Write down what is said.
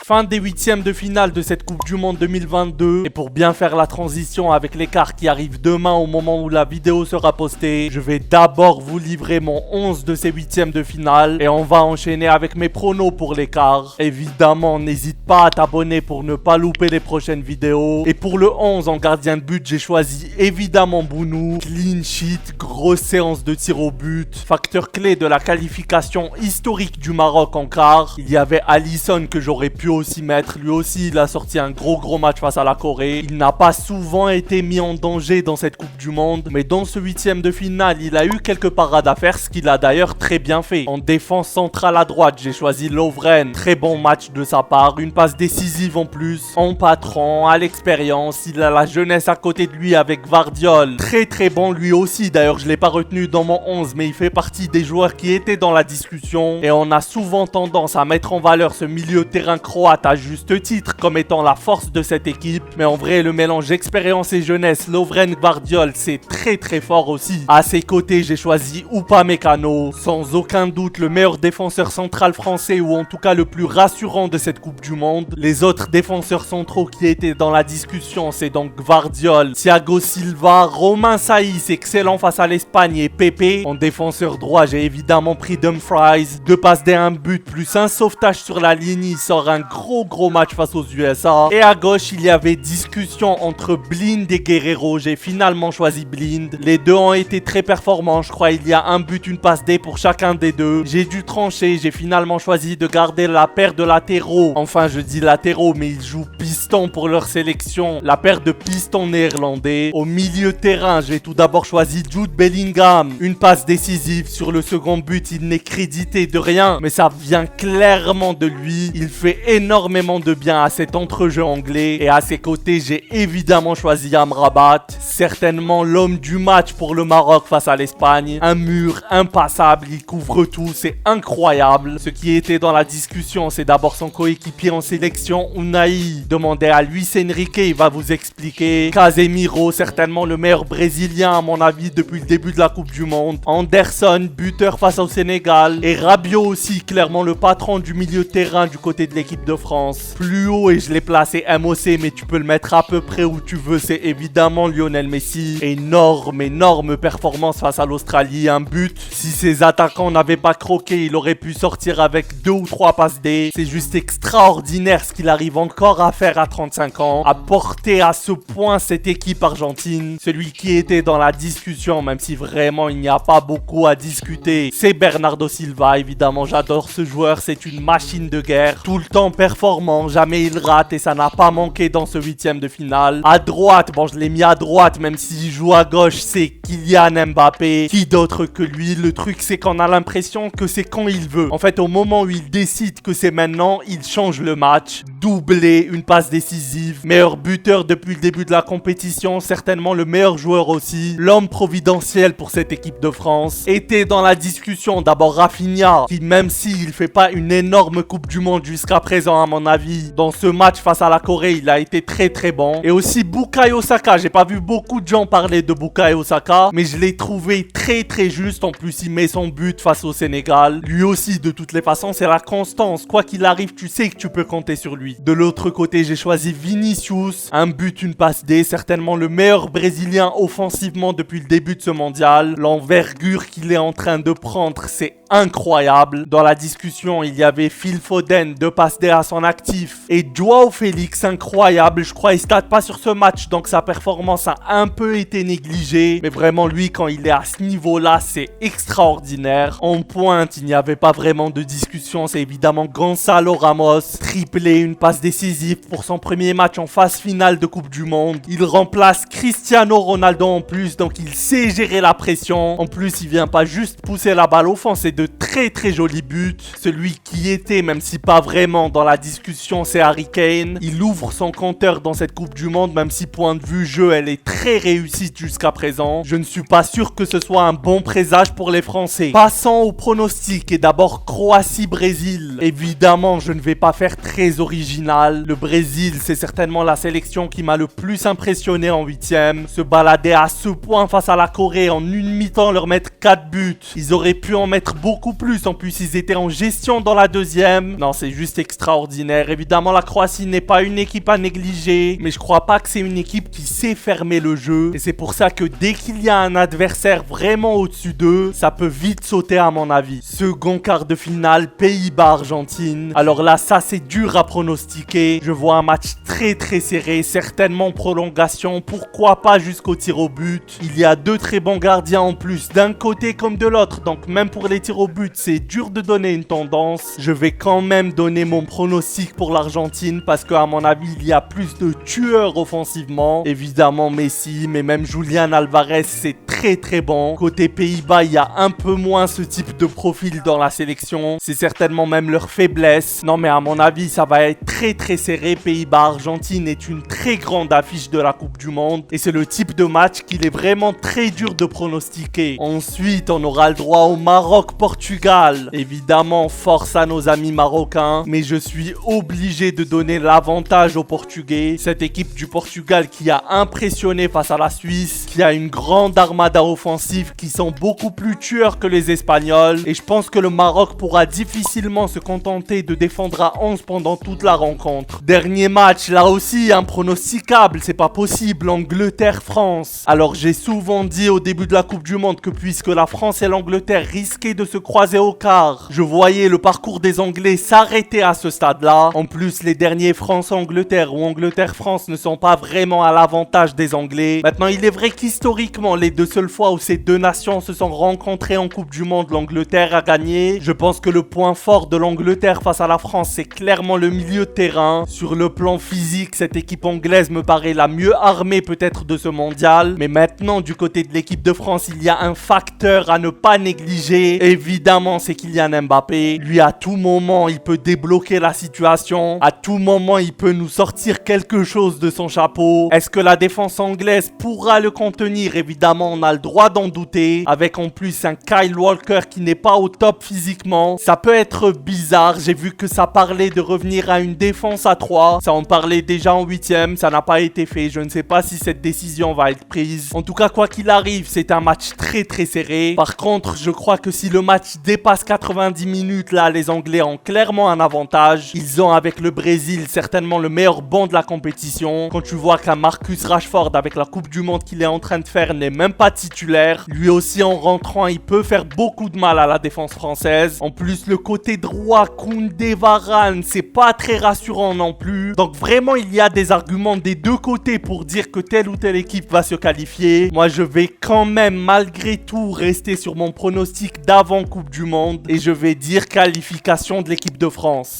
Fin des huitièmes de finale de cette Coupe du Monde 2022. Et pour bien faire la transition avec l'écart qui arrive demain au moment où la vidéo sera postée, je vais d'abord vous livrer mon 11 de ces huitièmes de finale. Et on va enchaîner avec mes pronos pour l'écart. Évidemment, n'hésite pas à t'abonner pour ne pas louper les prochaines vidéos. Et pour le 11 en gardien de but, j'ai choisi évidemment Bounou. Clean sheet, grosse séance de tir au but. Facteur clé de la qualification historique du Maroc en quart. Il y avait Alisson que j'aurais pu aussi mettre. Lui aussi, il a sorti un gros match face à la Corée. Il n'a pas souvent été mis en danger dans cette Coupe du Monde. Mais dans ce huitième de finale, il a eu quelques parades à faire, ce qu'il a d'ailleurs très bien fait. En défense centrale à droite, j'ai choisi Lovren. Très bon match de sa part. Une passe décisive en plus. En patron, à l'expérience. Il a la jeunesse à côté de lui avec Gvardiol. Très bon lui aussi. D'ailleurs, je ne l'ai pas retenu dans mon 11, mais il fait partie des joueurs qui étaient dans la discussion. Et on a souvent tendance à mettre en valeur ce milieu de terrain croate à juste titre comme étant la force de cette équipe. Mais en vrai, le mélange expérience et jeunesse, Lovren Gvardiol, c'est très fort aussi. À ses côtés, j'ai choisi Upamecano. Sans aucun doute, le meilleur défenseur central français, ou en tout cas le plus rassurant de cette Coupe du Monde. Les autres défenseurs centraux qui étaient dans la discussion, c'est donc Gvardiol, Thiago Silva, Romain Saïs, excellent face à l'Espagne, et Pepe. En défenseur droit, j'ai évidemment pris Dumfries. 2 passes d'1 but plus un sauvetage sur la ligne. Il sort un gros match face aux USA. Et à gauche, il y avait discussion entre Blind et Guerrero. J'ai finalement choisi Blind. Les deux ont été très performants. Je crois il y a un but, une passe D pour chacun des deux. J'ai dû trancher. J'ai finalement choisi de garder la paire de latéraux. Enfin, je dis latéraux, mais ils jouent piston pour leur sélection. La paire de pistons néerlandais. Au milieu de terrain, j'ai tout d'abord choisi Jude Bellingham. Une passe décisive. Sur le second but, il n'est crédité de rien, mais ça vient clairement de lui. Il fait énormément de bien à cet entrejeu anglais. Et à ses côtés, j'ai évidemment choisi Amrabat. Certainement l'homme du match pour le Maroc face à l'Espagne. Un mur impassable, il couvre tout, c'est incroyable. Ce qui était dans la discussion, c'est d'abord son coéquipier en sélection, Unai. Demandez à Luis Enrique, il va vous expliquer. Casemiro, certainement le meilleur brésilien à mon avis depuis le début de la Coupe du Monde. Anderson, buteur face au Sénégal. Et Rabiot aussi, clairement le patron du milieu de terrain du côté de l'équipe de France. Plus haut, et je l'ai placé MOC, mais tu peux le mettre à peu près où tu veux, c'est évidemment Lionel Messi. Énorme performance face à l'Australie, un but. Si ses attaquants n'avaient pas croqué, il aurait pu sortir avec 2 ou 3 passes D. C'est juste extraordinaire ce qu'il arrive encore à faire à 35 ans, à porter à ce point cette équipe argentine. Celui qui était dans la discussion, même si vraiment il n'y a pas beaucoup à discuter, c'est Bernardo Silva. Évidemment, j'adore ce joueur, c'est une machine de guerre. Tout le temps performant, jamais il rate, et ça n'a pas manqué dans ce huitième de finale. À droite, bon, je l'ai mis à droite, même s'il joue à gauche, c'est Kylian Mbappé. Qui d'autre que lui? Le truc, c'est qu'on a l'impression que c'est quand il veut. En fait, au moment où il décide que c'est maintenant, il change le match. Doublé, une passe décisive, meilleur buteur depuis le début de la compétition, certainement le meilleur joueur aussi. L'homme providentiel pour cette équipe de France. Était dans la discussion, d'abord Rafinha, qui même s'il fait pas une énorme Coupe du Monde jusqu'à présent à mon avis, dans ce match face à la Corée, il a été très bon. Et aussi Bukayo Saka, j'ai pas vu beaucoup de gens parler de Bukayo Saka, mais je l'ai trouvé très juste. En plus, il met son but face au Sénégal. Lui aussi, de toutes les façons, c'est la constance. Quoi qu'il arrive, tu sais que tu peux compter sur lui. De l'autre côté, j'ai choisi Vinicius. Un but, une passe D. Certainement le meilleur Brésilien offensivement depuis le début de ce mondial. L'envergure qu'il est en train de prendre, c'est incroyable. Dans la discussion, il y avait Phil Foden, 2 passes D à son actif. Et Joao Félix, incroyable. Je crois qu'il ne stade pas sur ce match, donc sa performance a un peu été négligée. Mais vraiment, lui, quand il est à ce niveau-là, c'est extraordinaire. En pointe, il n'y avait pas vraiment de discussion. C'est évidemment Gonzalo Ramos. Triplé, une passe décisive pour son premier match en phase finale de Coupe du Monde. Il remplace Cristiano Ronaldo en plus, donc il sait gérer la pression. En plus, il vient pas juste pousser la balle au fond, c'est de très jolis buts. Celui qui était, même si pas vraiment dans la discussion, c'est Harry Kane. Il ouvre son compteur dans cette Coupe du Monde, même si point de vue jeu, elle est très réussie jusqu'à présent. Je ne suis pas sûr que ce soit un bon présage pour les Français. Passons au pronostic, et d'abord Croatie-Brésil. Évidemment, je ne vais pas faire très original. Le Brésil, c'est certainement la sélection qui m'a le plus impressionné en huitième. Se balader à ce point face à la Corée en une mi-temps, leur mettre 4 buts. Ils auraient pu en mettre beaucoup beaucoup plus. En plus, ils étaient en gestion dans la deuxième. Non, c'est juste extraordinaire. Évidemment, la Croatie n'est pas une équipe à négliger, mais je crois pas que c'est une équipe qui sait fermer le jeu. Et c'est pour ça que dès qu'il y a un adversaire vraiment au-dessus d'eux, ça peut vite sauter à mon avis. Second quart de finale, Pays-Bas-Argentine. Alors là, ça c'est dur à pronostiquer. Je vois un match très serré, certainement prolongation, pourquoi pas jusqu'au tir au but. Il y a deux très bons gardiens en plus, d'un côté comme de l'autre, donc même pour les tirs au but, c'est dur de donner une tendance. Je vais quand même donner mon pronostic pour l'Argentine parce qu'à mon avis, il y a plus de tueurs offensivement. Évidemment Messi, mais même Julián Álvarez, c'est très bon. Côté Pays-Bas, il y a un peu moins ce type de profil dans la sélection. C'est certainement même leur faiblesse. Non mais à mon avis, ça va être très serré. Pays-Bas-Argentine est une très grande affiche de la Coupe du Monde. Et c'est le type de match qu'il est vraiment très dur de pronostiquer. Ensuite, on aura le droit au Maroc-Portugal. Évidemment, force à nos amis marocains. Mais je suis obligé de donner l'avantage aux Portugais. Cette équipe du Portugal qui a impressionné face à la Suisse, qui a une grande armada offensive, qui sont beaucoup plus tueurs que les Espagnols. Et je pense que le Maroc pourra difficilement se contenter de défendre à 11 pendant toute la rencontre. Dernier match, là aussi impronosticable, c'est pas possible, Angleterre-France. Alors j'ai souvent dit au début de la Coupe du Monde que puisque la France et l'Angleterre risquaient de se croiser au quart, je voyais le parcours des Anglais s'arrêter à ce stade-là. En plus, les derniers France-Angleterre ou Angleterre-France ne sont pas vraiment à l'avantage des Anglais. Maintenant, il est vrai qu'historiquement, les deux seules fois où ces deux nations se sont rencontrées en Coupe du Monde, l'Angleterre a gagné. Je pense que le point fort de l'Angleterre face à la France, c'est clairement le milieu de terrain. Sur le plan physique, cette équipe anglaise me paraît la mieux armée peut-être de ce mondial. Mais maintenant, du côté de l'équipe de France, il y a un facteur à ne pas négliger. Évidemment, c'est Kylian Mbappé. Lui, à tout moment, il peut débloquer la situation. À tout moment, il peut nous sortir quelque chose de son chapeau. Est-ce que la défense anglaise pourra le contenir? Évidemment, on a le droit d'en douter. Avec en plus un Kyle Walker qui n'est pas au top physiquement. Ça peut être bizarre. J'ai vu que ça parlait de revenir à une défense à 3. Ça en parlait déjà en 8e. Ça n'a pas été fait. Je ne sais pas si cette décision va être prise. En tout cas, quoi qu'il arrive, c'est un match très serré. Par contre, je crois que si le match dépasse 90 minutes, là, les Anglais ont clairement un avantage. Ils ont avec le Brésil certainement le meilleur banc de la compétition. Quand tu vois qu'un Marcus Rashford avec la Coupe du Monde qu'il est en train de faire n'est même pas titulaire. Lui aussi en rentrant, il peut faire beaucoup de mal à la défense française. En plus, le côté droit, Koundé, Varane, c'est pas très rassurant non plus. Donc vraiment, il y a des arguments des deux côtés pour dire que telle ou telle équipe va se qualifier. Moi, je vais quand même malgré tout rester sur mon pronostic d'avant Coupe du Monde et je vais dire qualification de l'équipe de France.